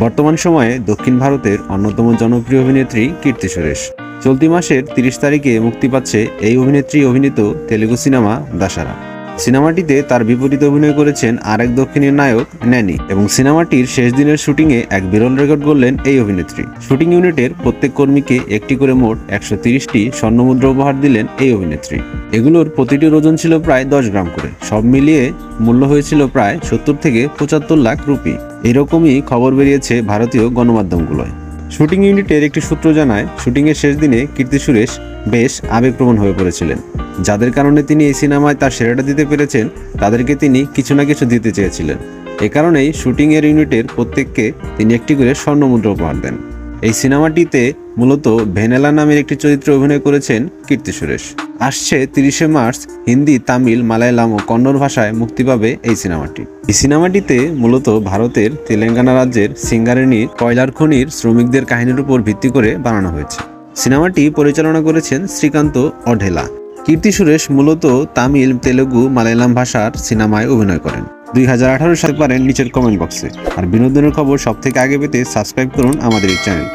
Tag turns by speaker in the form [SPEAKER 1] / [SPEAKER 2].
[SPEAKER 1] বর্তমান সময়ে দক্ষিণ ভারতের অন্যতম জনপ্রিয় অভিনেত্রী কীর্তি সুরেশ। চলতি মাসের 30 তারিখে মুক্তি পাচ্ছে এই অভিনেত্রী অভিনীত তেলুগু সিনেমা দাশারা। সিনেমাটিতে তার বিপরীতে অভিনয় করেছেন আরেক দক্ষিণের নায়ক ন্যানি এবং সিনেমাটির শেষ দিনের শুটিংয়ে এক বিরল রেকর্ড গড়লেন এই অভিনেত্রী। শুটিং ইউনিটের প্রত্যেক কর্মীকে একটি করে মোট 130টি স্বর্ণমুদ্রা উপহার দিলেন এই অভিনেত্রী। এগুলোর প্রতিটির ওজন ছিল প্রায় 10 গ্রাম করে। সব মিলিয়ে মূল্য হয়েছিল প্রায় 70 থেকে 75 লাখ রুপি। এরকমই খবর বেরিয়েছে ভারতীয় গণমাধ্যমগুলোয়। শুটিং ইউনিটের একটি সূত্র জানায়, শুটিংয়ের শেষ দিনে কীর্তি সুরেশ বেশ আবেগপ্রবণ হয়ে পড়েছিলেন। যাদের কারণে তিনি এই সিনেমায় তার সেরাটা দিতে পেরেছেন, তাদেরকে তিনি কিছু না কিছু দিতে চেয়েছিলেন। এ কারণেই শুটিংয়ের ইউনিটের প্রত্যেককে তিনি একটি করে স্বর্ণমুদ্রা উপহার দেন। এই সিনেমাটিতে মূলত ভেনেলা নামের একটি চরিত্রে অভিনয় করেছেন কীর্তি সুরেশ। আসছে 30শে মার্চ হিন্দি, তামিল, মালায়ালাম ও কন্নড় ভাষায় মুক্তি পাবে এই সিনেমাটি। এই সিনেমাটিতে মূলত ভারতের তেলেঙ্গানা রাজ্যের সিঙ্গারেনি কয়লার খনির শ্রমিকদের কাহিনীর উপর ভিত্তি করে বানানো হয়েছে। সিনেমাটি পরিচালনা করেছেন শ্রীকান্ত অঢেলা। কীর্তি সুরেশ মূলত তামিল, তেলুগু, মালায়ালাম ভাষার সিনেমায় অভিনয় করেন। 2018 সালে পারেন নিচের কমেন্ট বক্সে। আর বিনোদনের খবর সবথেকে আগে পেতে সাবস্ক্রাইব করুন আমাদের এই চ্যানেল।